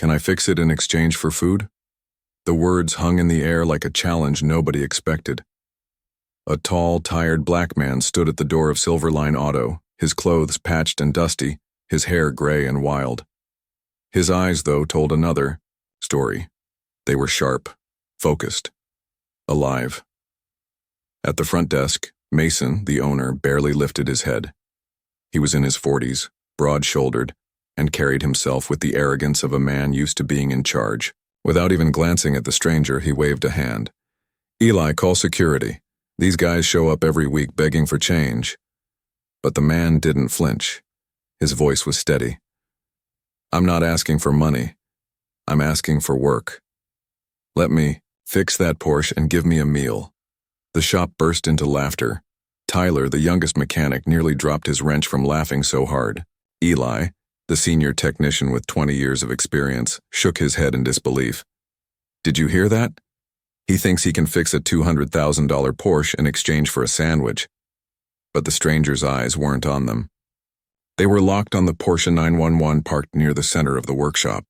Can I fix it in exchange for food? The words hung in the air like a challenge nobody expected. A tall, tired black man stood at the door of Silverline Auto, his clothes patched and dusty, his hair gray and wild. His eyes, though, told another story. They were sharp, focused, alive. At the front desk, Mason, the owner, barely lifted his head. He was in his 40s, broad-shouldered, and carried himself with the arrogance of a man used to being in charge. Without even glancing at the stranger, he waved a hand. "Eli, call security. These guys show up every week begging for change." But the man didn't flinch. His voice was steady. "I'm not asking for money. I'm asking for work. Let me fix that Porsche and give me a meal." The shop burst into laughter. Tyler, the youngest mechanic, nearly dropped his wrench from laughing so hard. Eli, the senior technician with 20 years of experience, shook his head in disbelief. "Did you hear that? He thinks he can fix a $200,000 Porsche in exchange for a sandwich." But the stranger's eyes weren't on them. They were locked on the Porsche 911 parked near the center of the workshop.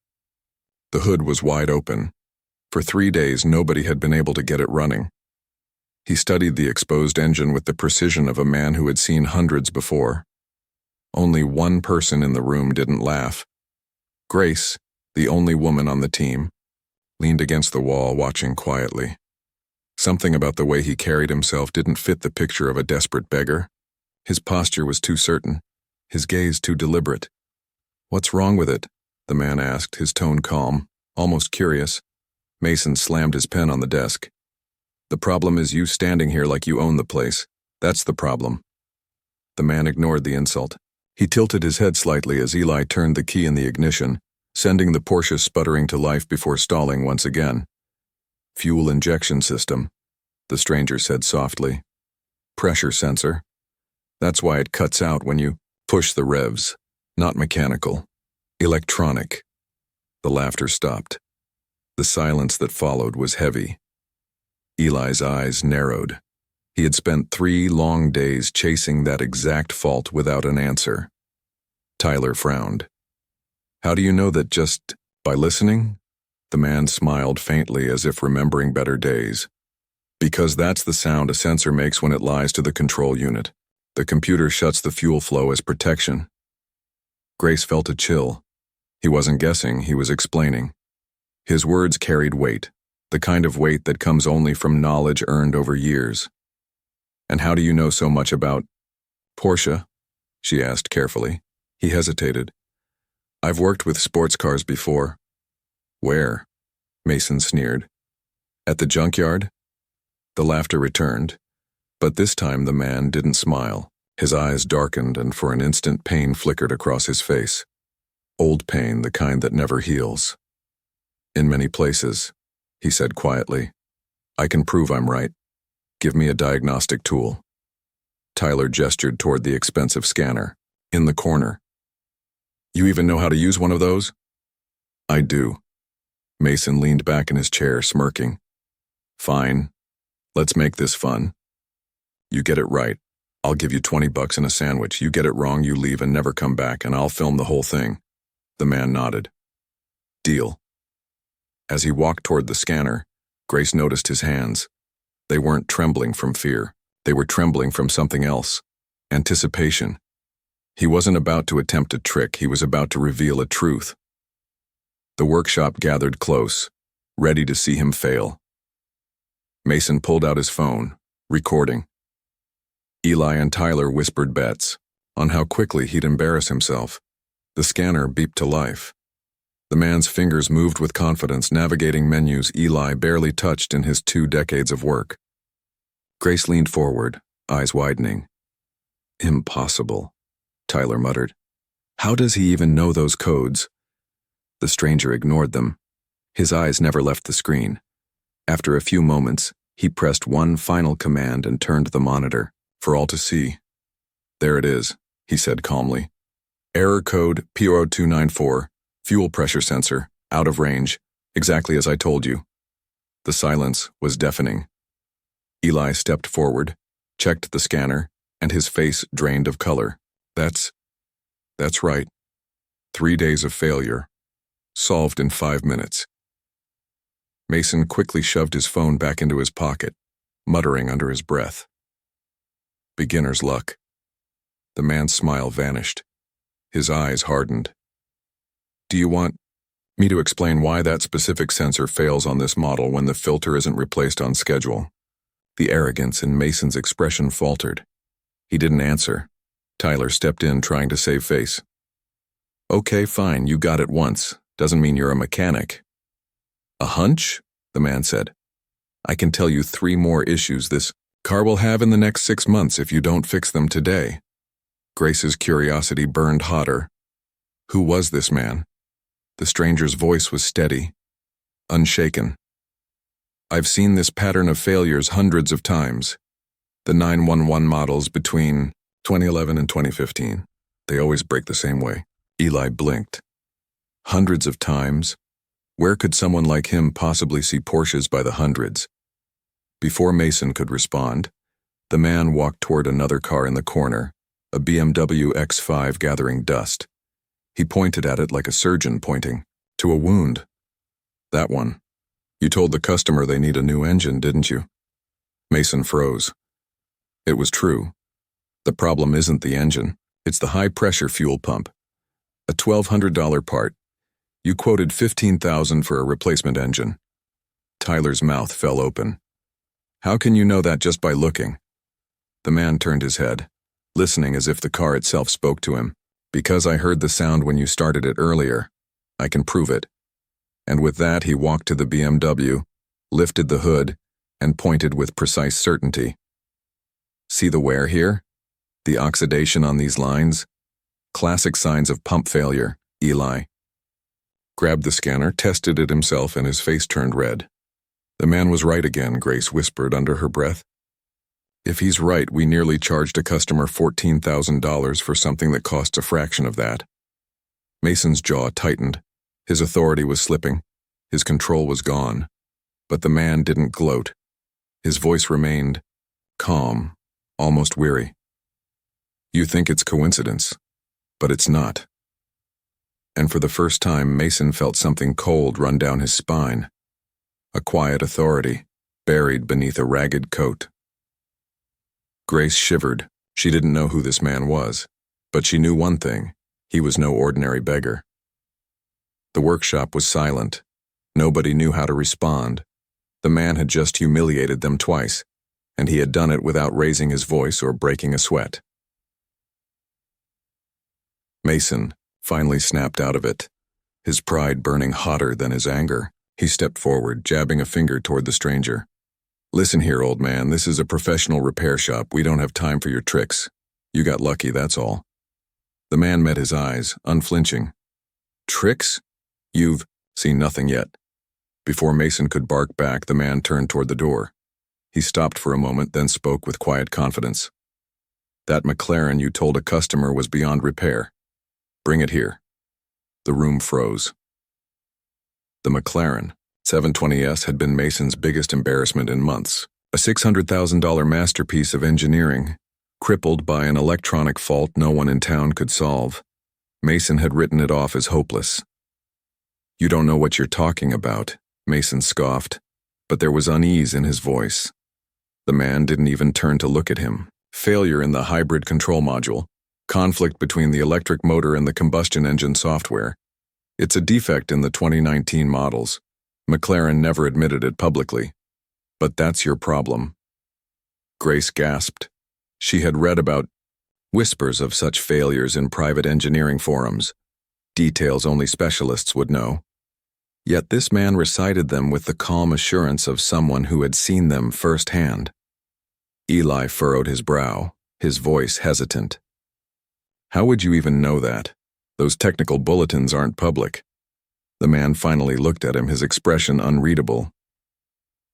The hood was wide open. For 3 days, nobody had been able to get it running. He studied the exposed engine with the precision of a man who had seen hundreds before. Only one person in the room didn't laugh. Grace, the only woman on the team, leaned against the wall watching quietly. Something about the way he carried himself didn't fit the picture of a desperate beggar. His posture was too certain, his gaze too deliberate. "What's wrong with it?" the man asked, his tone calm, almost curious. Mason slammed his pen on the desk. "The problem is you standing here like you own the place. That's the problem." The man ignored the insult. He tilted his head slightly as Eli turned the key in the ignition, sending the Porsche sputtering to life before stalling once again. "Fuel injection system," the stranger said softly. "Pressure sensor. That's why it cuts out when you push the revs. Not mechanical. Electronic." The laughter stopped. The silence that followed was heavy. Eli's eyes narrowed. He had spent 3 long days chasing that exact fault without an answer. Tyler frowned. "How do you know that? Just by listening?" The man smiled faintly as if remembering better days. "Because that's the sound a sensor makes when it lies to the control unit. The computer shuts the fuel flow as protection." Grace felt a chill. He wasn't guessing, he was explaining. His words carried weight, the kind of weight that comes only from knowledge earned over years. "And how do you know so much about Porsche?" she asked carefully. He hesitated. "I've worked with sports cars before." "Where?" Mason sneered. "At the junkyard?" The laughter returned, but this time the man didn't smile. His eyes darkened, and for an instant pain flickered across his face. Old pain, the kind that never heals. "In many places," he said quietly. "I can prove I'm right. Give me a diagnostic tool." Tyler gestured toward the expensive scanner, in the corner. "You even know how to use one of those?" "I do." Mason leaned back in his chair, smirking. "Fine. Let's make this fun. You get it right, I'll give you $20 and a sandwich. You get it wrong, you leave and never come back, and I'll film the whole thing." The man nodded. "Deal." As he walked toward the scanner, Grace noticed his hands. They weren't trembling from fear. They were trembling from something else. Anticipation. He wasn't about to attempt a trick, he was about to reveal a truth. The workshop gathered close, ready to see him fail. Mason pulled out his phone, recording. Eli and Tyler whispered bets on how quickly he'd embarrass himself. The scanner beeped to life. The man's fingers moved with confidence, navigating menus Eli barely touched in his 2 decades of work. Grace leaned forward, eyes widening. "Impossible," Tyler muttered. "How does he even know those codes?" The stranger ignored them. His eyes never left the screen. After a few moments, he pressed one final command and turned the monitor, for all to see. "There it is," he said calmly. "Error code P0294, fuel pressure sensor, out of range, exactly as I told you." The silence was deafening. Eli stepped forward, checked the scanner, and his face drained of color. That's right. 3 days of failure. Solved in 5 minutes. Mason quickly shoved his phone back into his pocket, muttering under his breath. Beginner's luck. The man's smile vanished. His eyes hardened. Do you want me to explain why that specific sensor fails on this model when the filter isn't replaced on schedule? The arrogance in Mason's expression faltered. He didn't answer. Tyler stepped in, trying to save face. Okay, fine, you got it once. Doesn't mean you're a mechanic. A hunch? The man said. I can tell you 3 more issues this car will have in the next 6 months if you don't fix them today. Grace's curiosity burned hotter. Who was this man? The stranger's voice was steady, unshaken. I've seen this pattern of failures hundreds of times. The 911 models between 2011 and 2015. They always break the same way. Eli blinked. Hundreds of times? Where could someone like him possibly see Porsches by the hundreds? Before Mason could respond, the man walked toward another car in the corner, a BMW X5 gathering dust. He pointed at it like a surgeon pointing to a wound. That one. You told the customer they need a new engine, didn't you? Mason froze. It was true. The problem isn't the engine, it's the high-pressure fuel pump. A $1,200 part. You quoted $15,000 for a replacement engine. Tyler's mouth fell open. How can you know that just by looking? The man turned his head, listening as if the car itself spoke to him. Because I heard the sound when you started it earlier. I can prove it. And with that, he walked to the BMW, lifted the hood, and pointed with precise certainty. See the wear here? The oxidation on these lines? Classic signs of pump failure, Eli. Grabbed the scanner, tested it himself, and his face turned red. The man was right again, Grace whispered under her breath. If he's right, we nearly charged a customer $14,000 for something that costs a fraction of that. Mason's jaw tightened. His authority was slipping. His control was gone. But the man didn't gloat. His voice remained calm, almost weary. You think it's coincidence, but it's not. And for the first time, Mason felt something cold run down his spine. A quiet authority, buried beneath a ragged coat. Grace shivered. She didn't know who this man was, but she knew one thing. He was no ordinary beggar. The workshop was silent. Nobody knew how to respond. The man had just humiliated them twice, and he had done it without raising his voice or breaking a sweat. Mason finally snapped out of it, his pride burning hotter than his anger. He stepped forward, jabbing a finger toward the stranger. Listen here, old man, this is a professional repair shop. We don't have time for your tricks. You got lucky, that's all. The man met his eyes, unflinching. Tricks? You've seen nothing yet. Before Mason could bark back, the man turned toward the door. He stopped for a moment, then spoke with quiet confidence. That McLaren you told a customer was beyond repair. Bring it here. The room froze. The McLaren 720S had been Mason's biggest embarrassment in months. A $600,000 masterpiece of engineering, crippled by an electronic fault no one in town could solve. Mason had written it off as hopeless. You don't know what you're talking about, Mason scoffed, but there was unease in his voice. The man didn't even turn to look at him. Failure in the hybrid control module. Conflict between the electric motor and the combustion engine software. It's a defect in the 2019 models. McLaren never admitted it publicly. But that's your problem. Grace gasped. She had read about whispers of such failures in private engineering forums, details only specialists would know. Yet this man recited them with the calm assurance of someone who had seen them firsthand. Eli furrowed his brow, his voice hesitant. How would you even know that? Those technical bulletins aren't public. The man finally looked at him, his expression unreadable.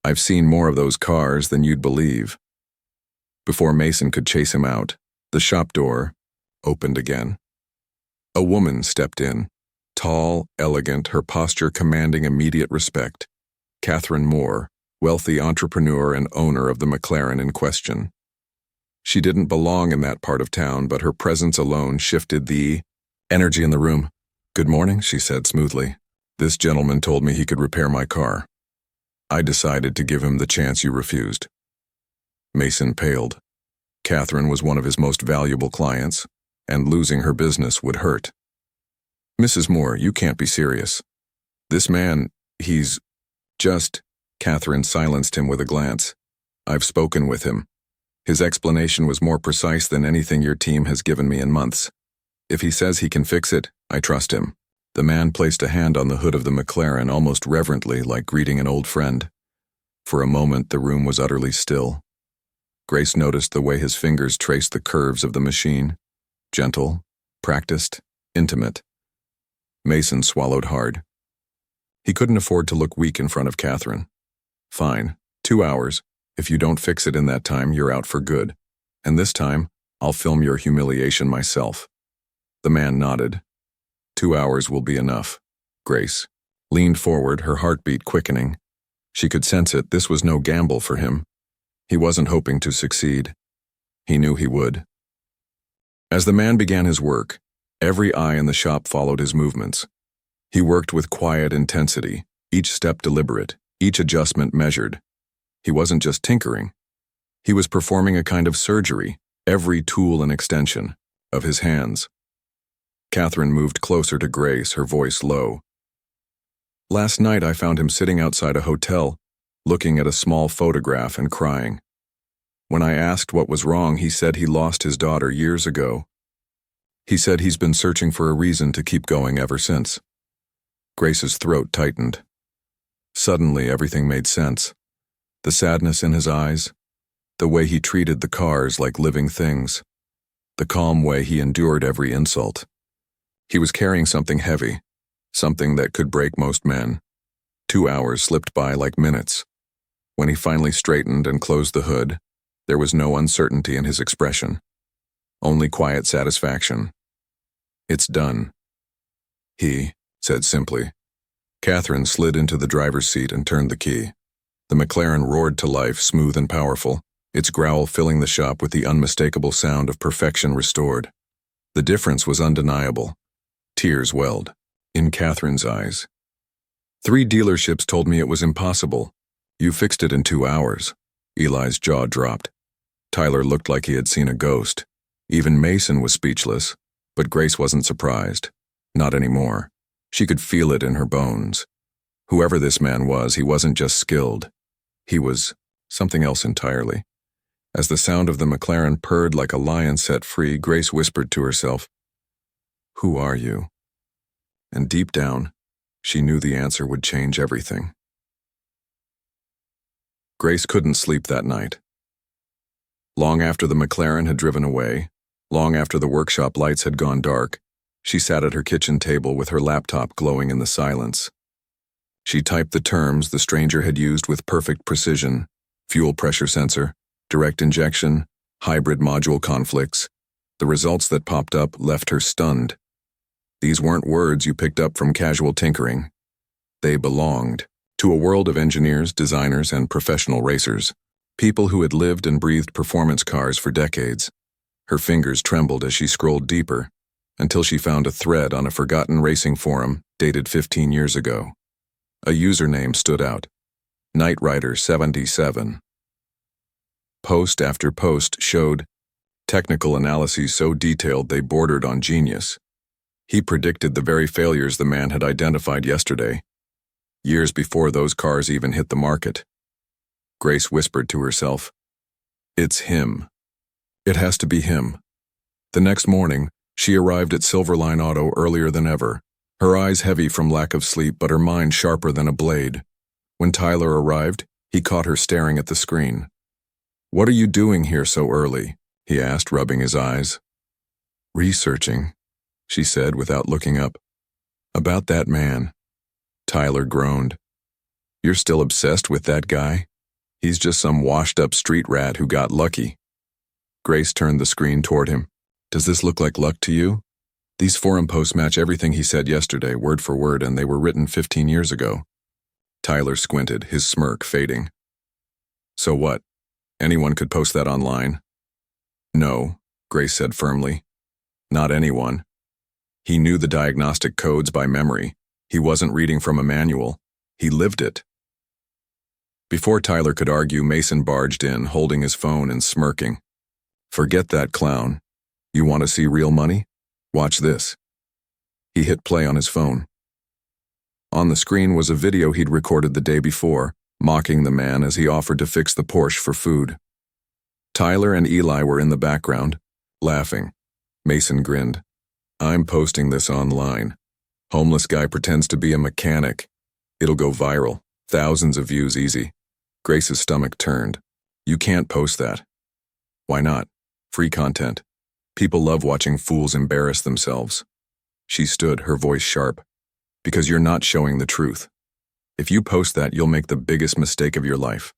I've seen more of those cars than you'd believe. Before Mason could chase him out, the shop door opened again. A woman stepped in, tall, elegant, her posture commanding immediate respect. Catherine Moore, wealthy entrepreneur and owner of the McLaren in question. She didn't belong in that part of town, but her presence alone shifted the energy in the room. Good morning, she said smoothly. This gentleman told me he could repair my car. I decided to give him the chance you refused. Mason paled. Catherine was one of his most valuable clients, and losing her business would hurt. Mrs. Moore, you can't be serious. This man, he's just... Catherine silenced him with a glance. I've spoken with him. His explanation was more precise than anything your team has given me in months. If he says he can fix it, I trust him. The man placed a hand on the hood of the McLaren almost reverently, like greeting an old friend. For a moment, the room was utterly still. Grace noticed the way his fingers traced the curves of the machine. Gentle, practiced, intimate. Mason swallowed hard. He couldn't afford to look weak in front of Catherine. Fine, 2 hours. If you don't fix it in that time, you're out for good. And this time, I'll film your humiliation myself. The man nodded. 2 hours will be enough. Grace leaned forward, her heartbeat quickening. She could sense it. This was no gamble for him. He wasn't hoping to succeed. He knew he would. As the man began his work, every eye in the shop followed his movements. He worked with quiet intensity, each step deliberate, each adjustment measured. He wasn't just tinkering. He was performing a kind of surgery, every tool an extension of his hands. Catherine moved closer to Grace, her voice low. Last night I found him sitting outside a hotel, looking at a small photograph and crying. When I asked what was wrong, he said he lost his daughter years ago. He said he's been searching for a reason to keep going ever since. Grace's throat tightened. Suddenly, everything made sense. The sadness in his eyes, the way he treated the cars like living things, the calm way he endured every insult. He was carrying something heavy, something that could break most men. 2 hours slipped by like minutes. When he finally straightened and closed the hood, there was no uncertainty in his expression. Only quiet satisfaction. It's done. He said simply. Catherine slid into the driver's seat and turned the key. The McLaren roared to life, smooth and powerful, its growl filling the shop with the unmistakable sound of perfection restored. The difference was undeniable. Tears welled in Catherine's eyes. 3 dealerships told me it was impossible. You fixed it in 2 hours. Eli's jaw dropped. Tyler looked like he had seen a ghost. Even Mason was speechless, but Grace wasn't surprised. Not anymore. She could feel it in her bones. Whoever this man was, he wasn't just skilled. He was something else entirely. As the sound of the McLaren purred like a lion set free, Grace whispered to herself, "Who are you?" And deep down, she knew the answer would change everything. Grace couldn't sleep that night. Long after the McLaren had driven away, long after the workshop lights had gone dark, she sat at her kitchen table with her laptop glowing in the silence. She typed the terms the stranger had used with perfect precision: fuel pressure sensor, direct injection, hybrid module conflicts. The results that popped up left her stunned. These weren't words you picked up from casual tinkering. They belonged to a world of engineers, designers, and professional racers, people who had lived and breathed performance cars for decades. Her fingers trembled as she scrolled deeper, until she found a thread on a forgotten racing forum dated 15 years ago. A username stood out: Knight Rider 77. Post after post showed technical analyses so detailed they bordered on genius. He predicted the very failures the man had identified yesterday, years before those cars even hit the market. Grace whispered to herself, "It's him. It has to be him." The next morning, she arrived at Silverline Auto earlier than ever, her eyes heavy from lack of sleep but her mind sharper than a blade. When Tyler arrived, he caught her staring at the screen. "What are you doing here so early?" he asked, rubbing his eyes. "Researching," she said without looking up. "About that man." Tyler groaned. "You're still obsessed with that guy? He's just some washed-up street rat who got lucky." Grace turned the screen toward him. "Does this look like luck to you? These forum posts match everything he said yesterday, word for word, and they were written 15 years ago." Tyler squinted, his smirk fading. "So what? Anyone could post that online?" "No," Grace said firmly. "Not anyone." He knew the diagnostic codes by memory, He wasn't reading from a manual. He lived it. Before Tyler could argue, Mason barged in, holding his phone and smirking. "Forget that clown. You want to see real money? Watch this." He hit play on his phone. On the screen was a video he'd recorded the day before, mocking the man as he offered to fix the Porsche for food. Tyler and Eli were in the background, laughing. Mason grinned. "I'm posting this online. Homeless guy pretends to be a mechanic. It'll go viral. Thousands of views easy." Grace's stomach turned. "You can't post that." "Why not? Free content. People love watching fools embarrass themselves." She stood, her voice sharp. "Because you're not showing the truth. If you post that, you'll make the biggest mistake of your life."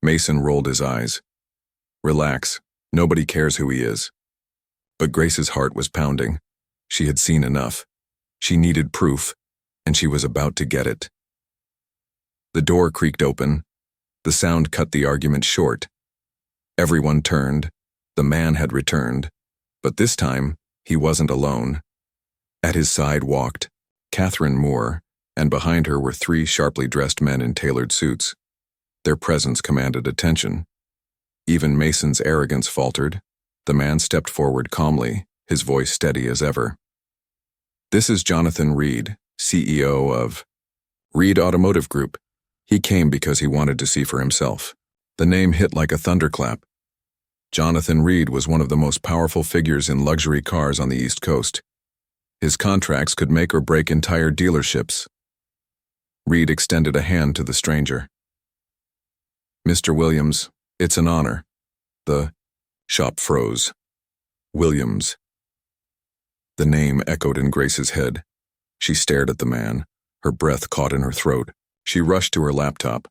Mason rolled his eyes. "Relax. Nobody cares who he is." But Grace's heart was pounding. She had seen enough. She needed proof, and she was about to get it. The door creaked open. The sound cut the argument short. Everyone turned. The man had returned. But this time, he wasn't alone. At his side walked Catherine Moore, and behind her were 3 sharply dressed men in tailored suits. Their presence commanded attention. Even Mason's arrogance faltered. The man stepped forward calmly, his voice steady as ever. "This is Jonathan Reed, CEO of Reed Automotive Group. He came because he wanted to see for himself." The name hit like a thunderclap. Jonathan Reed was one of the most powerful figures in luxury cars on the East Coast. His contracts could make or break entire dealerships. Reed extended a hand to the stranger. "Mr. Williams, it's an honor." The shop froze. Williams. The name echoed in Grace's head. She stared at the man, her breath caught in her throat. She rushed to her laptop,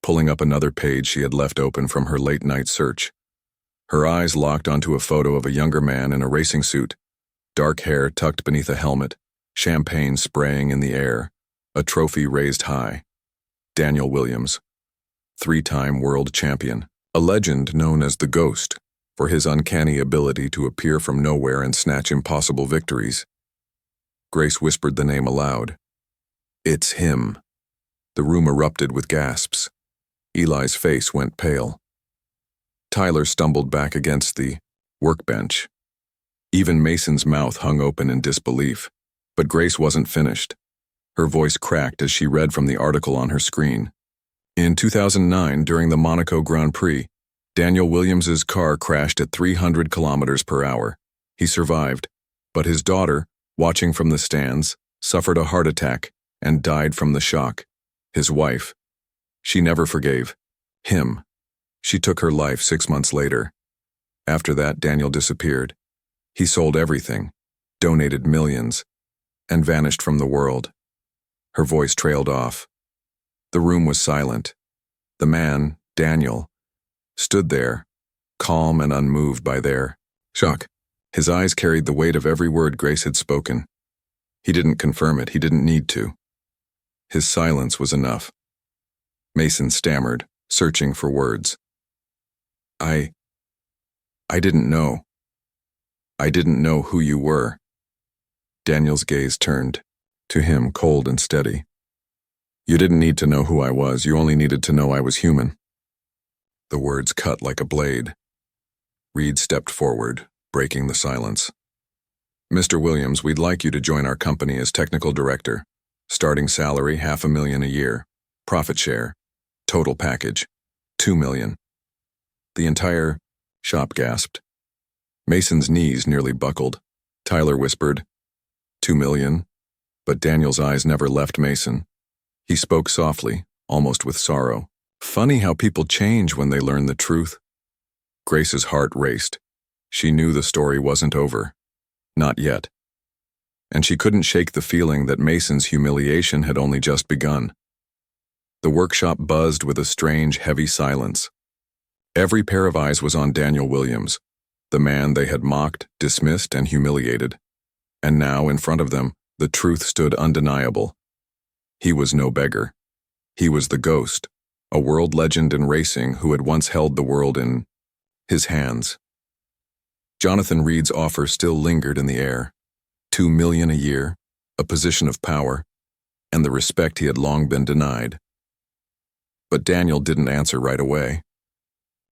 pulling up another page she had left open from her late-night search. Her eyes locked onto a photo of a younger man in a racing suit, dark hair tucked beneath a helmet, champagne spraying in the air, a trophy raised high. Daniel Williams, 3-time world champion, a legend known as the Ghost for his uncanny ability to appear from nowhere and snatch impossible victories. Grace whispered the name aloud. "It's him." The room erupted with gasps. Eli's face went pale. Tyler stumbled back against the workbench. Even Mason's mouth hung open in disbelief. But Grace wasn't finished. Her voice cracked as she read from the article on her screen. In 2009, during the Monaco Grand Prix, Daniel Williams's car crashed at 300 kilometers per hour. He survived, but his daughter, watching from the stands, suffered a heart attack and died from the shock. His wife. She never forgave him. She took her life 6 months later. After that, Daniel disappeared. He sold everything, donated millions, and vanished from the world. Her voice trailed off. The room was silent. The man, Daniel, stood there, calm and unmoved by their shock. His eyes carried the weight of every word Grace had spoken. He didn't confirm it. He didn't need to. His silence was enough. Mason stammered, searching for words. I didn't know. I didn't know who you were." Daniel's gaze turned to him, cold and steady. "You didn't need to know who I was. You only needed to know I was human." The words cut like a blade. Reed stepped forward, breaking the silence. "Mr. Williams, we'd like you to join our company as technical director. Starting salary, $500,000 a year. Profit share. Total package, $2 million. The entire shop gasped. Mason's knees nearly buckled. Tyler whispered, $2 million. But Daniel's eyes never left Mason. He spoke softly, almost with sorrow. "Funny how people change when they learn the truth." Grace's heart raced. She knew the story wasn't over. Not yet. And she couldn't shake the feeling that Mason's humiliation had only just begun. The workshop buzzed with a strange, heavy silence. Every pair of eyes was on Daniel Williams, the man they had mocked, dismissed, and humiliated. And now, in front of them, the truth stood undeniable. He was no beggar. He was the Ghost, a world legend in racing who had once held the world in his hands. Jonathan Reed's offer still lingered in the air. $2 million a year, a position of power, and the respect he had long been denied. But Daniel didn't answer right away.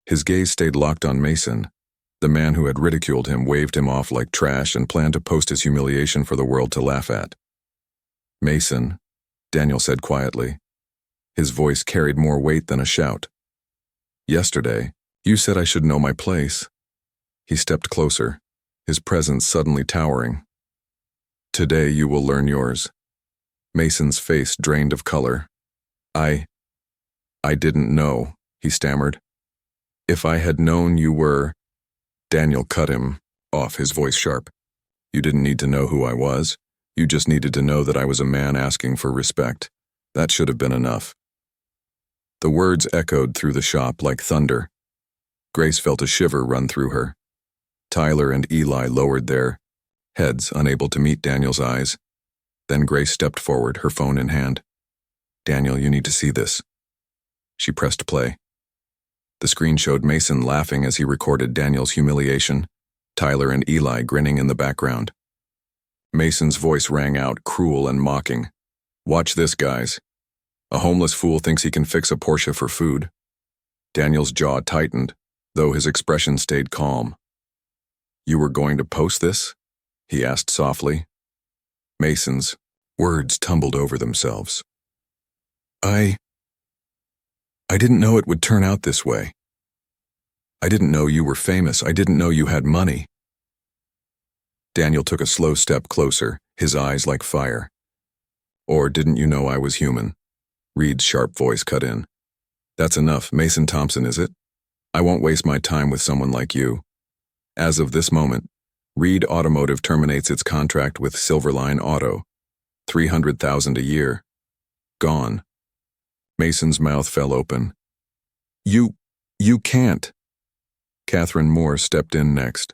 His gaze stayed locked on Mason. The man who had ridiculed him waved him off like trash and planned to post his humiliation for the world to laugh at. "Mason," Daniel said quietly. His voice carried more weight than a shout. "Yesterday, you said I should know my place." He stepped closer, his presence suddenly towering. "Today you will learn yours." Mason's face drained of color. I didn't know," he stammered. "If I had known you were—" Daniel cut him off, his voice sharp. "You didn't need to know who I was. You just needed to know that I was a man asking for respect. That should have been enough." The words echoed through the shop like thunder. Grace felt a shiver run through her. Tyler and Eli lowered their heads, unable to meet Daniel's eyes. Then Grace stepped forward, her phone in hand. "Daniel, you need to see this." She pressed play. The screen showed Mason laughing as he recorded Daniel's humiliation, Tyler and Eli grinning in the background. Mason's voice rang out, cruel and mocking. "Watch this, guys. A homeless fool thinks he can fix a Porsche for food." Daniel's jaw tightened, though his expression stayed calm. "You were going to post this?" he asked softly. Mason's words tumbled over themselves. I didn't know it would turn out this way. I didn't know you were famous. I didn't know you had money." Daniel took a slow step closer, his eyes like fire. "Or didn't you know I was human?" Reed's sharp voice cut in. "That's enough, Mason Thompson, is it? I won't waste my time with someone like you. As of this moment, Reed Automotive terminates its contract with Silverline Auto. $300,000 a year. Gone." Mason's mouth fell open. You can't." Catherine Moore stepped in next.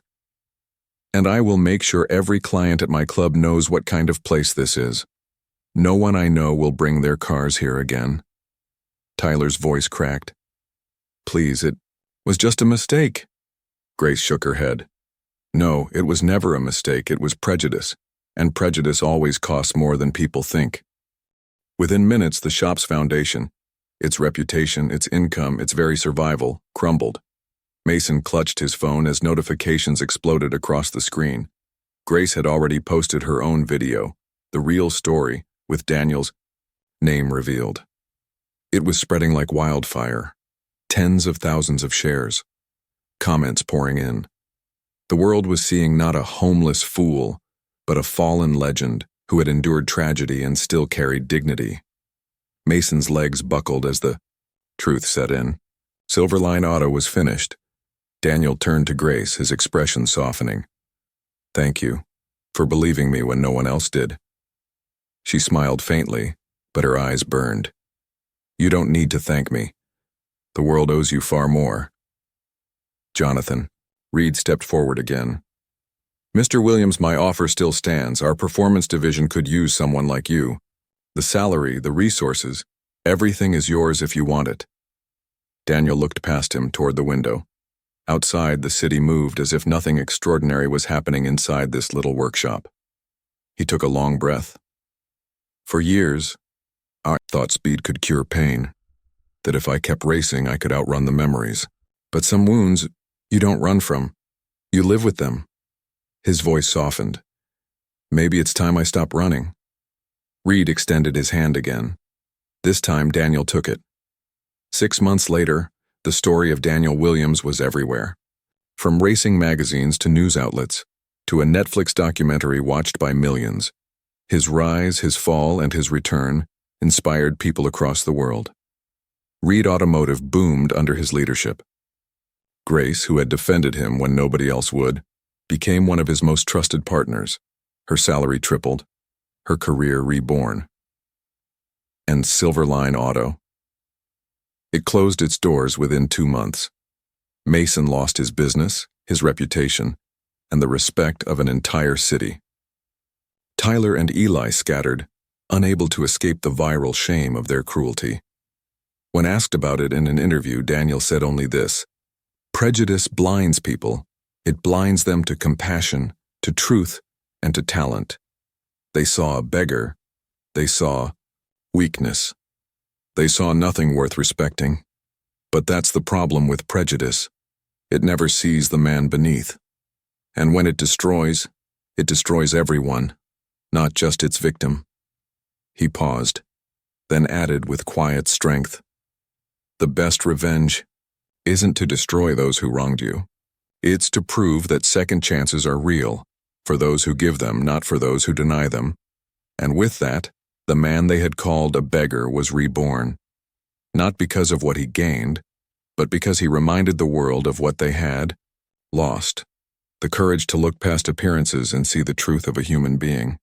"And I will make sure every client at my club knows what kind of place this is. No one I know will bring their cars here again." Tyler's voice cracked. "Please, it was just a mistake." Grace shook her head. "No, it was never a mistake. It was prejudice, and prejudice always costs more than people think." Within minutes, the shop's foundation, its reputation, its income, its very survival, crumbled. Mason clutched his phone as notifications exploded across the screen. Grace had already posted her own video, the real story, with Daniel's name revealed. It was spreading like wildfire. Tens of thousands of shares. Comments pouring in. The world was seeing not a homeless fool, but a fallen legend who had endured tragedy and still carried dignity. Mason's legs buckled as the truth set in. Silverline Auto was finished. Daniel turned to Grace, his expression softening. "Thank you for believing me when no one else did." She smiled faintly, but her eyes burned. "You don't need to thank me. The world owes you far more." "Jonathan," Reed stepped forward again. "Mr. Williams, my offer still stands. Our performance division could use someone like you. The salary, the resources, everything is yours if you want it." Daniel looked past him toward the window. Outside, the city moved as if nothing extraordinary was happening inside this little workshop. He took a long breath. For years, I thought speed could cure pain, that if I kept racing, I could outrun the memories. But some wounds, you don't run from. You live with them. His voice softened. "Maybe it's time I stop running." Reed extended his hand again. This time, Daniel took it. 6 months later, the story of Daniel Williams was everywhere. From racing magazines to news outlets, to a Netflix documentary watched by millions. His rise, his fall, and his return inspired people across the world. Reed Automotive boomed under his leadership. Grace, who had defended him when nobody else would, became one of his most trusted partners. Her salary tripled, her career reborn. And Silverline Auto? It closed its doors within 2 months. Mason lost his business, his reputation, and the respect of an entire city. Tyler and Eli scattered, unable to escape the viral shame of their cruelty. When asked about it in an interview, Daniel said only this: "Prejudice blinds people. It blinds them to compassion, to truth, and to talent. They saw a beggar. They saw weakness. They saw nothing worth respecting. But that's the problem with prejudice. It never sees the man beneath. And when it destroys everyone, not just its victim. He paused, then added with quiet strength, "The best revenge isn't to destroy those who wronged you. It's to prove that second chances are real, for those who give them, not for those who deny them." And with that, the man they had called a beggar was reborn. Not because of what he gained, but because he reminded the world of what they had lost, the courage to look past appearances and see the truth of a human being.